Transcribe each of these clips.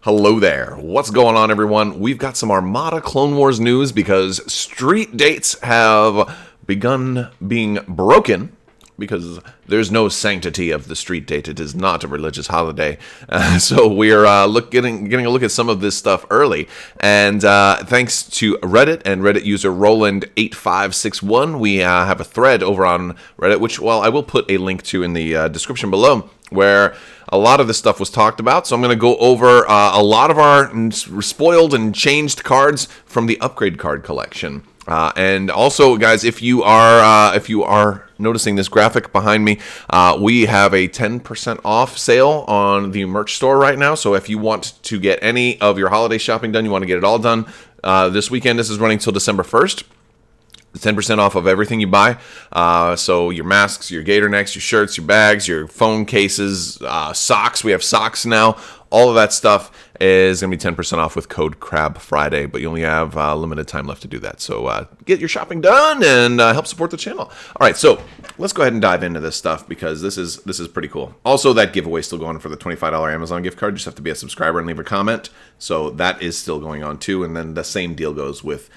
Hello there. What's going on, everyone? We've got some Armada Clone Wars news because street dates have begun being broken because there's no sanctity of the street date. It is not a religious holiday. So we're getting a look at some of this stuff early. And thanks to Reddit and Reddit user Roland8561, we have a thread over on Reddit, which, well, I will put a link to in the description below, where a lot of this stuff was talked about. So I'm going to go over a lot of our spoiled and changed cards from the upgrade card collection. And also, guys, if you are noticing this graphic behind me, we have a 10% off sale on the merch store right now. So if you want to get any of your holiday shopping done, you want to get it all done this weekend. This is running till December 1st. 10% off of everything you buy. So your masks, your gator necks, your shirts, your bags, your phone cases, socks. We have socks now. All of that stuff is going to be 10% off with code Crab Friday, but you only have limited time left to do that. So get your shopping done and help support the channel. All right, so let's go ahead and dive into this stuff because this is pretty cool. Also, that giveaway is still going for the $25 Amazon gift card. You just have to be a subscriber and leave a comment. So that is still going on too. And then the same deal goes with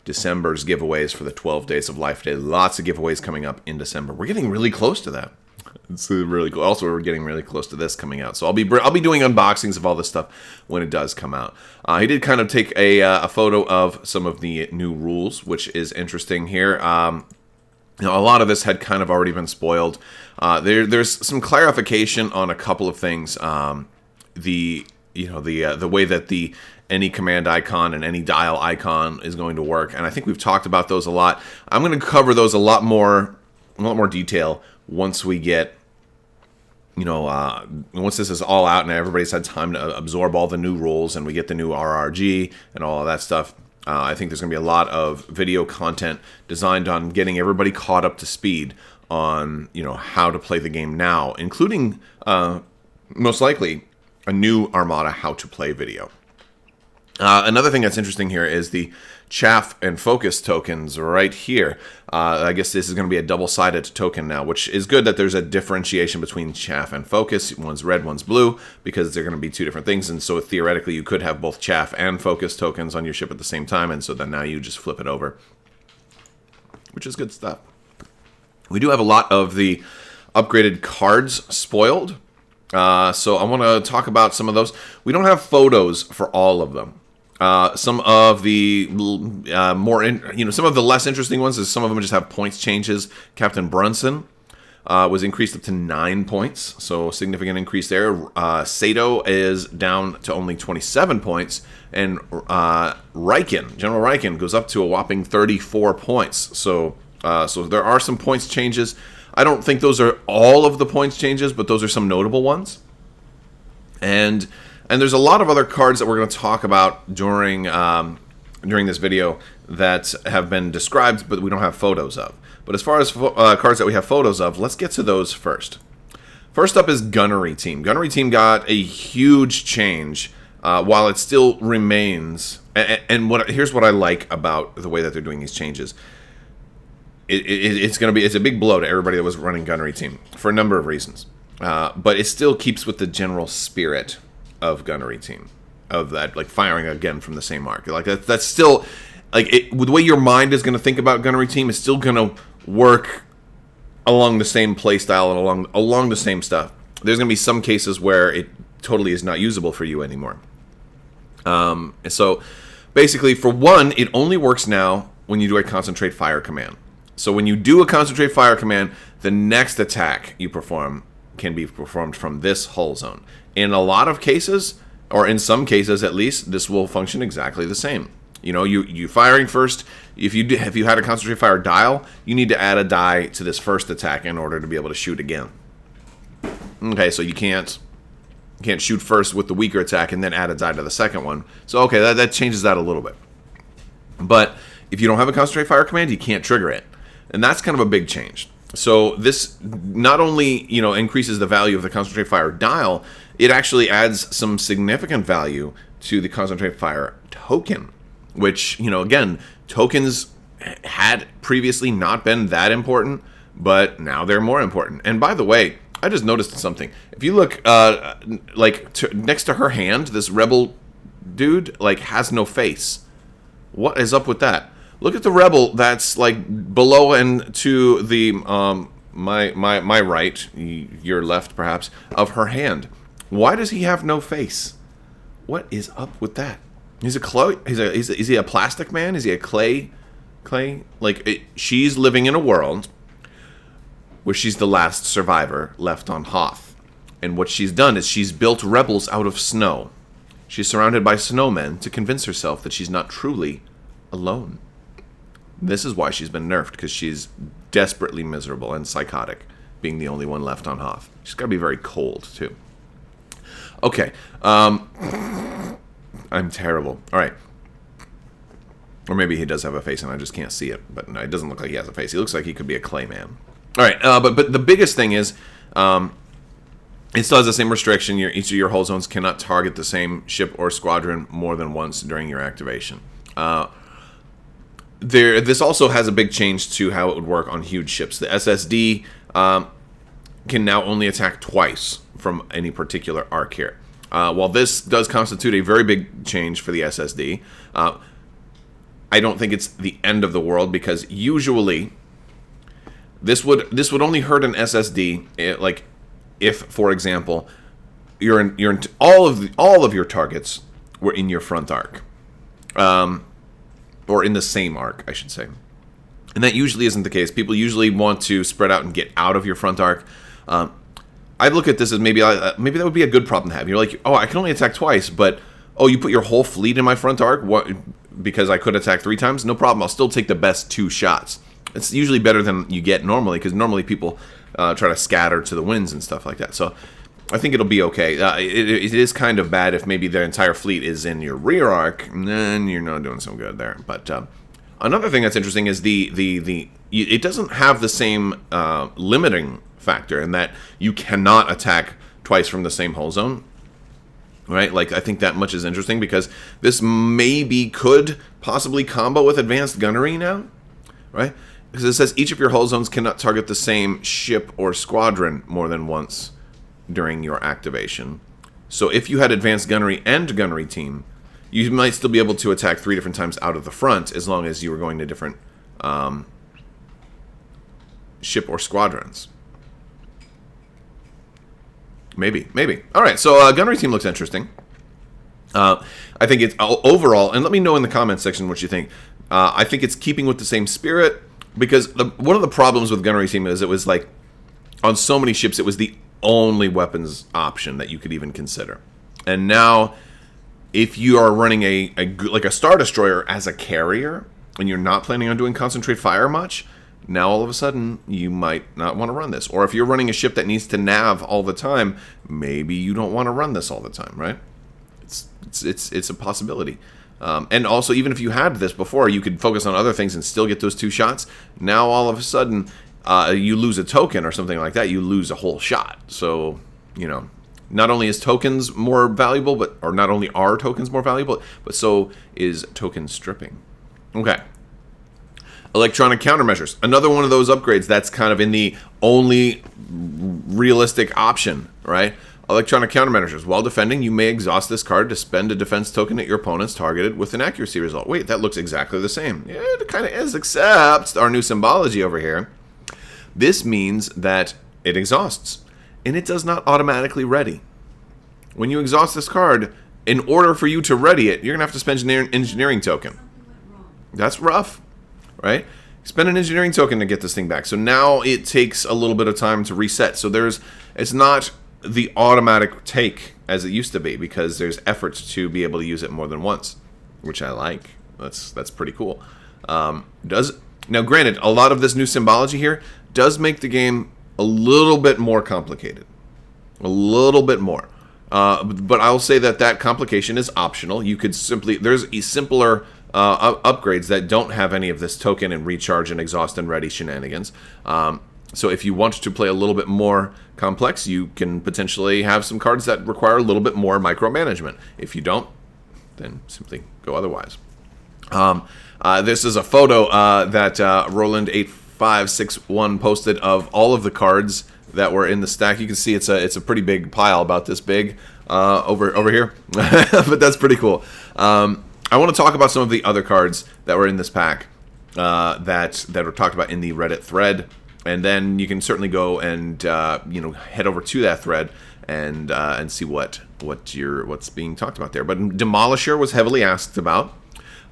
December's giveaways for the 12 Days of Life Day. Lots of giveaways coming up in December. We're getting really close to that. It's really cool. Also, we're getting really close to this coming out. So I'll be doing unboxings of all this stuff when it does come out. He did kind of take a photo of some of the new rules, which is interesting here. A lot of this had kind of already been spoiled. There's some clarification on a couple of things. The way that any command icon and any dial icon is going to work, and I think we've talked about those a lot. I'm going to cover those a lot more detail once we get, once this is all out and everybody's had time to absorb all the new rules and we get the new RRG and all of that stuff. I think there's going to be a lot of video content designed on getting everybody caught up to speed on, how to play the game now, including most likely a new Armada how to play video. Another thing that's interesting here is the chaff and focus tokens right here. I guess this is going to be a double-sided token now, which is good that there's a differentiation between chaff and focus. One's red, one's blue, because they're going to be two different things. And so theoretically, you could have both chaff and focus tokens on your ship at the same time. And so then now you just flip it over, which is good stuff. We do have a lot of the upgraded cards spoiled. So I want to talk about some of those. We don't have photos for all of them. Some of the some of the less interesting ones is some of them just have points changes. Captain Brunson was increased up to 9 points, so significant increase there. Sato is down to only 27 points, and General Riken goes up to a whopping 34 points. So there are some points changes. I don't think those are all of the points changes, but those are some notable ones. And there's a lot of other cards that we're going to talk about during this video that have been described, but we don't have photos of. But as far as cards that we have photos of, let's get to those first. First up is Gunnery Team. Gunnery Team got a huge change while it still remains. And here's what I like about the way that they're doing these changes. It's a big blow to everybody that was running Gunnery Team for a number of reasons. But it still keeps with the general spirit of Gunnery Team, of that, like, firing again from the same arc. Like, that's still, like, the way your mind is going to think about Gunnery Team is still going to work along the same play style and along the same stuff. There's going to be some cases where it totally is not usable for you anymore. So basically, for one, it only works now when you do a concentrate fire command. So when you do a concentrate fire command, the next attack you perform can be performed from this hull zone. In a lot of cases, or in some cases at least, this will function exactly the same. You firing first. If you had a concentrate fire dial, you need to add a die to this first attack in order to be able to shoot again. Okay, so you can't shoot first with the weaker attack and then add a die to the second one. So okay, that changes that a little bit. But if you don't have a concentrate fire command, you can't trigger it. And that's kind of a big change. So this not only, increases the value of the concentrate fire dial, it actually adds some significant value to the concentrate fire token, which, again, tokens had previously not been that important, but now they're more important. And by the way, I just noticed something. If you look, next to her hand, this rebel dude, has no face. What is up with that? Look at the rebel that's, below and to the, my right, your left, perhaps, of her hand. Why does he have no face? What is up with that? He's a clay. Is he a plastic man? Is he a clay? She's living in a world where she's the last survivor left on Hoth. And what she's done is she's built rebels out of snow. She's surrounded by snowmen to convince herself that she's not truly alone. This is why she's been nerfed, because she's desperately miserable and psychotic, being the only one left on Hoth. She's got to be very cold, too. Okay. I'm terrible. All right. Or maybe he does have a face and I just can't see it. But no, it doesn't look like he has a face. He looks like he could be a clay man. All right, but the biggest thing is, it still has the same restriction. Each of your hull zones cannot target the same ship or squadron more than once during your activation. This also has a big change to how it would work on huge ships. The SSD can now only attack twice from any particular arc here. While this does constitute a very big change for the SSD, I don't think it's the end of the world, because usually this would only hurt an SSD, if, for example, all of your targets were in your front arc, or in the same arc, I should say, and that usually isn't the case. People usually want to spread out and get out of your front arc. I look at this as maybe that would be a good problem to have. You're like, oh, I can only attack twice, but you put your whole fleet in my front arc? What? Because I could attack 3 times? No problem. I'll still take the best 2 shots. It's usually better than you get normally, because normally people try to scatter to the winds and stuff like that. So I think it'll be okay. It is kind of bad if maybe the entire fleet is in your rear arc, then you're not doing so good there. But another thing that's interesting is it doesn't have the same limiting factor in that you cannot attack twice from the same hull zone. Right? I think that much is interesting, because this could possibly combo with advanced gunnery now. Right? Because it says each of your hull zones cannot target the same ship or squadron more than once during your activation. So if you had advanced gunnery and gunnery team, you might still be able to attack 3 different times out of the front, as long as you were going to different ship or squadrons. Maybe. All right, so gunnery team looks interesting. I think it's overall, and let me know in the comments section what you think. I think it's keeping with the same spirit, because one of the problems with gunnery team is it was on so many ships, it was the only weapons option that you could even consider. And now, if you are running a Star Destroyer as a carrier, and you're not planning on doing concentrate fire much, now all of a sudden you might not want to run this. Or if you're running a ship that needs to nav all the time, maybe you don't want to run this all the time, right? It's a possibility. And also, even if you had this before, you could focus on other things and still get those 2 shots. Now all of a sudden, you lose a token or something like that, you lose a whole shot. So, not only is tokens more valuable, or not only are tokens more valuable, but so is token stripping. Okay. Electronic countermeasures. Another one of those upgrades that's kind of in the only realistic option, right? Electronic countermeasures. While defending, you may exhaust this card to spend a defense token at your opponent's targeted with an accuracy result. Wait, that looks exactly the same. Yeah, it kind of is, except our new symbology over here. This means that it exhausts, and it does not automatically ready. When you exhaust this card, in order for you to ready it, you're going to have to spend an engineering token. That's rough, right? Spend an engineering token to get this thing back. So now it takes a little bit of time to reset. So it's not the automatic take as it used to be, because there's efforts to be able to use it more than once, which I like. That's pretty cool. Now, granted, a lot of this new symbology here does make the game a little bit more complicated. A little bit more. But I'll say that complication is optional. You could there's simpler upgrades that don't have any of this token and recharge and exhaust and ready shenanigans. So if you want to play a little bit more complex, you can potentially have some cards that require a little bit more micromanagement. If you don't, then simply go otherwise. This is a photo that Roland8561 posted of all of the cards that were in the stack. You can see it's a pretty big pile, about this big, over here. But that's pretty cool. I want to talk about some of the other cards that were in this pack that were talked about in the Reddit thread, and then you can certainly go and head over to that thread and see what's being talked about there. But Demolisher was heavily asked about,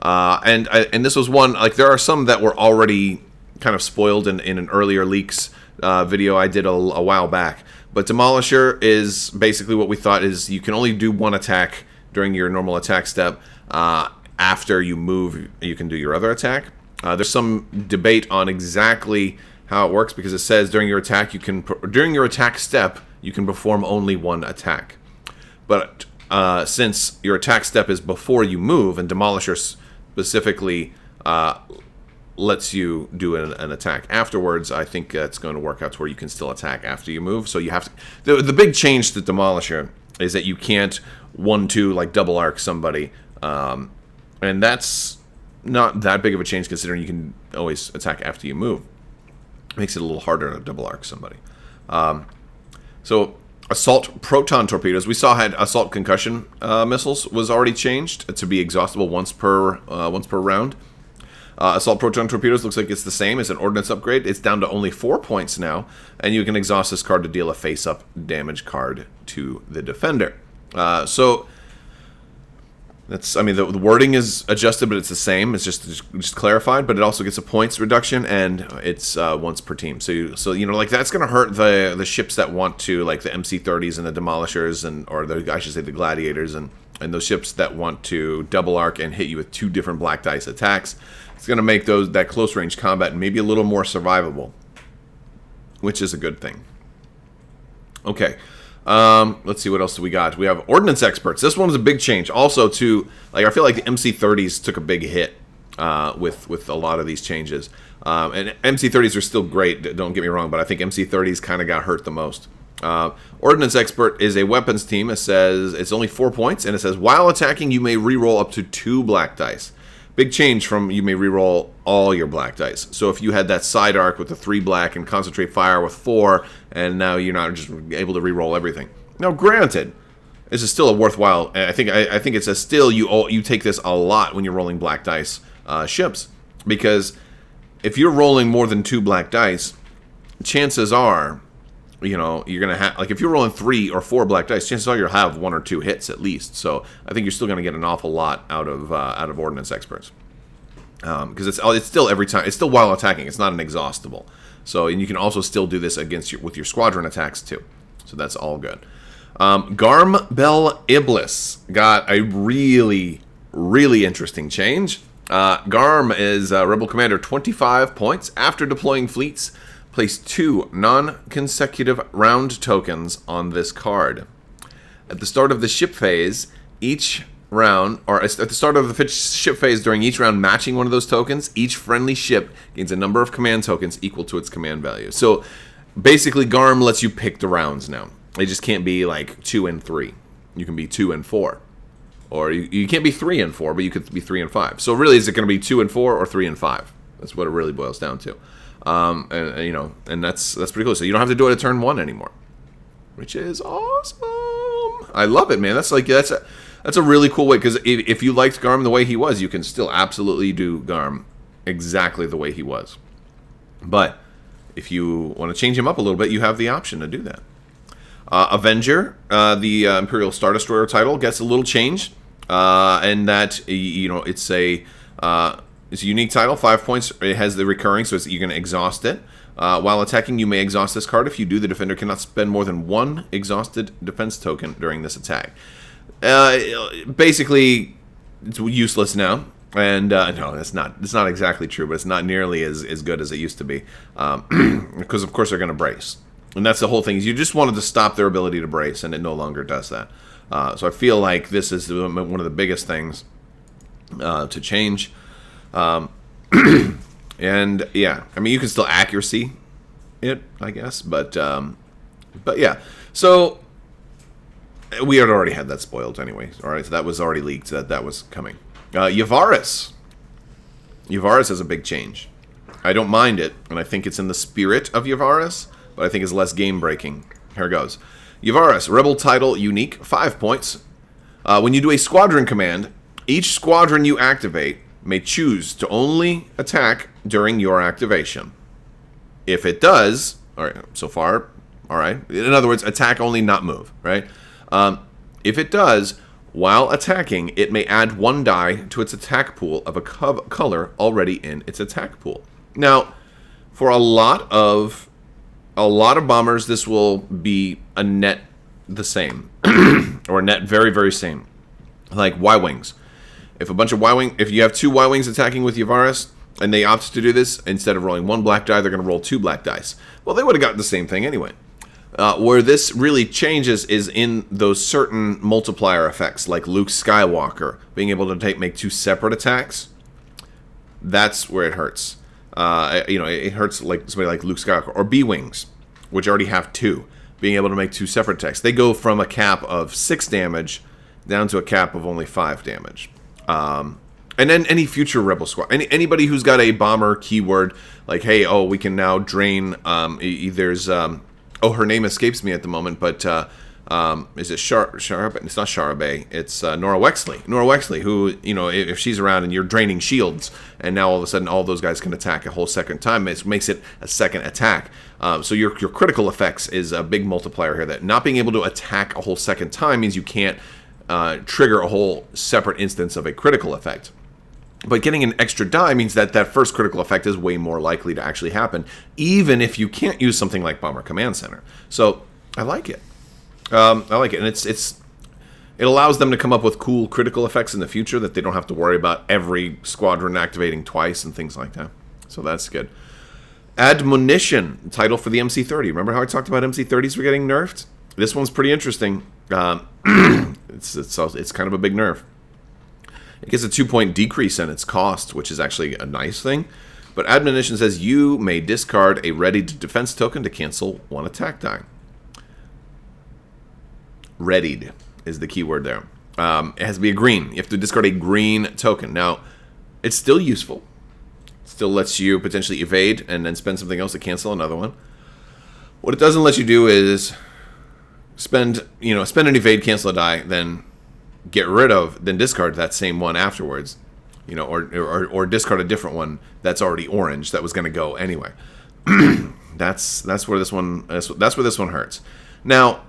and this was one, like, there are some that were already kind of spoiled in an earlier leaks video I did a while back. But Demolisher is basically what we thought is you can only do one attack during your normal attack step. After you move, you can do your other attack. There's some debate on exactly how it works, because it says during your attack step you can perform only one attack. But since your attack step is before you move, and Demolisher specifically lets you do an attack afterwards, I think that's going to work out to where you can still attack after you move. So you have to. The big change to Demolisher is that you can't 1-2 like double arc somebody, and that's not that big of a change considering you can always attack after you move. It makes it a little harder to double arc somebody. So assault proton torpedoes, we saw had assault concussion missiles was already changed to be exhaustible once per round. Assault proton torpedoes looks like it's the same as an ordnance upgrade. It's down to only 4 points now, and you can exhaust this card to deal a face-up damage card to the defender. So that's, I mean, the wording is adjusted, but it's the same. It's just clarified, but it also gets a points reduction, and it's once per team. So like, that's going to hurt the ships that want to, like the MC-30s and the Demolishers, I should say the Gladiators, and those ships that want to double arc and hit you with 2 different black dice attacks. It's going to make that close range combat maybe a little more survivable, which is a good thing. Okay. Let's see, what else do we got? We have Ordnance Experts. This one was a big change. Also, I feel like the MC-30s took a big hit with a lot of these changes. And MC-30s are still great, don't get me wrong, but I think MC-30s kind of got hurt the most. Ordnance Expert is a weapons team. It says it's only 4 points, and it says while attacking, you may reroll up to 2 black dice. Big change from you may reroll all your black dice. So if you had that side arc with the 3 black and concentrate fire with 4, and now you're not just able to reroll everything. Now, granted, this is still a worthwhile. I think it's still you take this a lot when you're rolling black dice ships, because if you're rolling more than 2 black dice, chances are, you're gonna have, like, if you're rolling 3 or 4 black dice, chances are you'll have 1 or 2 hits at least. So I think you're still gonna get an awful lot out of Ordnance Experts, because it's still every time, it's still while attacking. It's not an exhaustible. So, and you can also still do this with your squadron attacks too. So that's all good. Garm Bel Iblis got a really, really interesting change. Garm is Rebel Commander, 25 points after deploying fleets. Place 2 non-consecutive round tokens on this card. At the start of the ship phase, each round, or at the start of the ship phase during each round matching one of those tokens, each friendly ship gains a number of command tokens equal to its command value. So basically, Garm lets you pick the rounds now. They just can't be like 2 and 3. You can be 2 and 4. Or you can't be 3 and 4, but you could be 3 and 5. So really, is it going to be 2 and 4 or 3 and 5? That's what it really boils down to. And that's pretty cool. So you don't have to do it at turn 1 anymore, which is awesome. I love it, man. That's a really cool way, because if you liked Garm the way he was, you can still absolutely do Garm exactly the way he was. But if you want to change him up a little bit, you have the option to do that. Avenger, the Imperial Star Destroyer title, gets a little change, and that it's a unique title, 5 points. It has the recurring, so you're going to exhaust it. While attacking, you may exhaust this card. If you do, the defender cannot spend more than 1 exhausted defense token during this attack. Basically, it's useless now. And no, it's not exactly true, but it's not nearly as good as it used to be. Because, of course, they're going to brace. And that's the whole thing. Is you just wanted to stop their ability to brace, and it no longer does that. So I feel like this is one of the biggest things to change. And yeah, I mean, you can still accuracy it, I guess, but yeah. So we had already had that spoiled anyway. All right, so that was already leaked. That was coming. Yavaris has a big change. I don't mind it, and I think it's in the spirit of Yavaris, but I think is less game-breaking. Here it goes. Yavaris, Rebel title, unique, 5 points. When you do a squadron command, each squadron you activate may choose to only attack during your activation. If it does, all right, so far, all right. In other words, attack only, not move, right? If it does, while attacking, it may add 1 die to its attack pool of a color already in its attack pool. Now, for a lot of bombers, this will be a net the same, or a net very, very same, like Y-wings. If you have 2 Y-wings attacking with Yavaris, and they opt to do this, instead of rolling 1 black die, they're going to roll 2 black dice. Well, they would have gotten the same thing anyway. Where this really changes is in those certain multiplier effects, like Luke Skywalker being able to make 2 separate attacks. That's where it hurts. It hurts like somebody like Luke Skywalker or B-wings, which already have 2, being able to make 2 separate attacks. They go from a cap of 6 damage down to a cap of only 5 damage. And then any future Rebel squad, anybody who's got a bomber keyword, like, hey, we can now drain, there's, her name escapes me at the moment, but is it Sharabe? It's not Sharabe, it's Nora Wexley. Nora Wexley, who, if she's around and you're draining shields, and now all of a sudden all those guys can attack a whole second time, it makes it a second attack. So your critical effects is a big multiplier here. That not being able to attack a whole second time means you can't trigger a whole separate instance of a critical effect. But getting an extra die means that first critical effect is way more likely to actually happen, even if you can't use something like Bomber Command Center. So I like it. And it allows them to come up with cool critical effects in the future that they don't have to worry about every squadron activating twice and things like that. So that's good. Admonition, title for the MC30. Remember how I talked about MC30s were getting nerfed? This one's pretty interesting. It's kind of a big nerf. It gets a 2-point decrease in its cost, which is actually a nice thing. But Admonition says you may discard a readied defense token to cancel 1 attack die. Readied is the key word there. It has to be a green. You have to discard a green token. Now, it's still useful. It still lets you potentially evade and then spend something else to cancel another one. What it doesn't let you do is spend an evade, cancel a die, then discard that same one afterwards, or discard a different one that's already orange that was going to go anyway. That's where this one hurts. Now,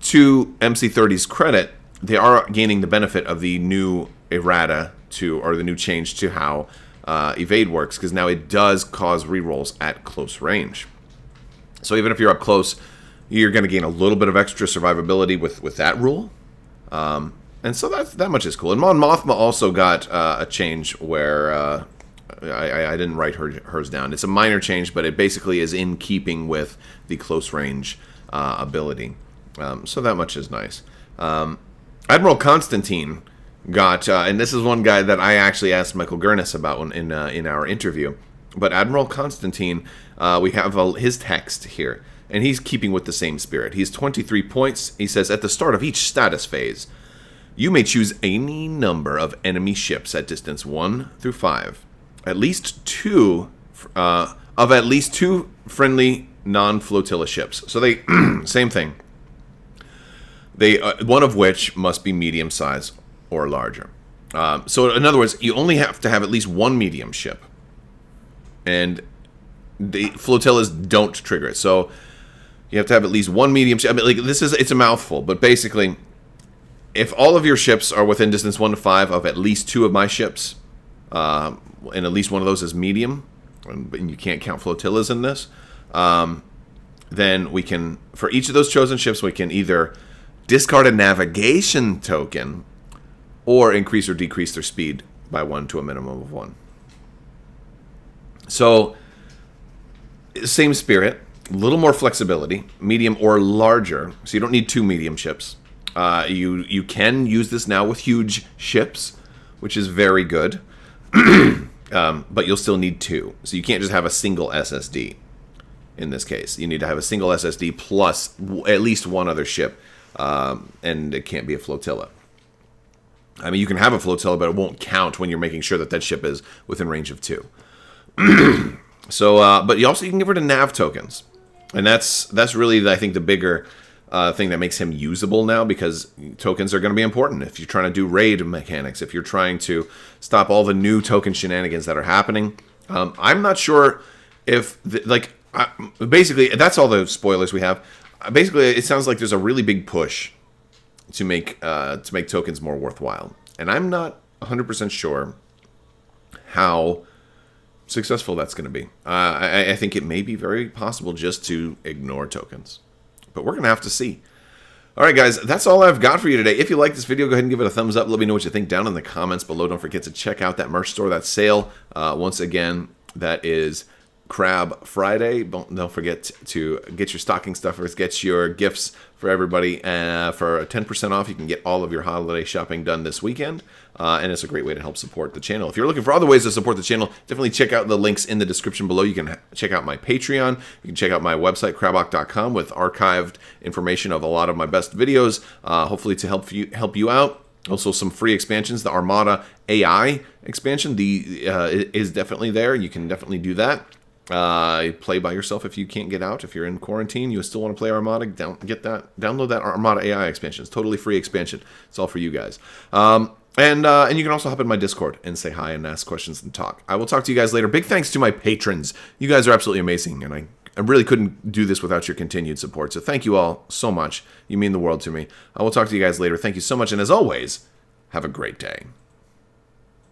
to MC30's credit, they are gaining the benefit of the new errata or the new change to how evade works, because now it does cause rerolls at close range. So even if you're up close, you're going to gain a little bit of extra survivability with that rule. And so that much is cool. And Mon Mothma also got a change where I didn't write hers down. It's a minor change, but it basically is in keeping with the close range ability. So that much is nice. Admiral Constantine got, and this is one guy that I actually asked Michael Gurnis about in our interview. But Admiral Constantine, we have his text here, and he's keeping with the same spirit. He's 23 points. He says, at the start of each status phase, you may choose any number of enemy ships at distance 1 through 5. At least 2 friendly non-flotilla ships. So they same thing. They one of which must be medium size or larger. So in other words, you only have to have at least 1 medium ship, and the flotillas don't trigger it. So you have to have at least 1 medium ship. I mean, it's a mouthful, but basically, if all of your ships are within distance 1 to 5 of at least 2 of my ships, and at least one of those is medium, and you can't count flotillas in this, then we can, for each of those chosen ships, we can either discard a navigation token or increase or decrease their speed by 1 to a minimum of 1. So, same spirit, a little more flexibility, medium or larger, so you don't need 2 medium ships. You can use this now with huge ships, which is very good, but you'll still need 2. So you can't just have a single SSD in this case. You need to have a single SSD plus at least 1 other ship, and it can't be a flotilla. I mean, you can have a flotilla, but it won't count when you're making sure that ship is within range of 2. So, but you can give her to nav tokens. And that's really, I think, the bigger thing that makes him usable now, because tokens are going to be important. If you're trying to do raid mechanics, if you're trying to stop all the new token shenanigans that are happening, I'm not sure if, basically, that's all the spoilers we have. Basically, it sounds like there's a really big push to make tokens more worthwhile. And I'm not 100% sure how successful that's going to be. I think it may be very possible just to ignore tokens. But we're going to have to see. All right, guys, that's all I've got for you today. If you like this video, go ahead and give it a thumbs up. Let me know what you think down in the comments below. Don't forget to check out that merch store, that sale. Once again, that is Crab Friday. Don't forget to get your stocking stuffers, get your gifts for everybody. For 10% off, you can get all of your holiday shopping done this weekend. And it's a great way to help support the channel. If you're looking for other ways to support the channel, definitely check out the links in the description below. You can check out my Patreon. You can check out my website, crabawk.com, with archived information of a lot of my best videos, hopefully to help you out. Also, some free expansions. The Armada AI expansion is definitely there. You can definitely do that. Play by yourself if you can't get out. If you're in quarantine, you still want to play Armada, download that Armada AI expansion. It's totally free expansion. It's all for you guys. And you can also hop in my Discord and say hi and ask questions and talk. I will talk to you guys later. Big thanks to my patrons. You guys are absolutely amazing, and I really couldn't do this without your continued support. So thank you all so much. You mean the world to me. I will talk to you guys later. Thank you so much, and as always, have a great day.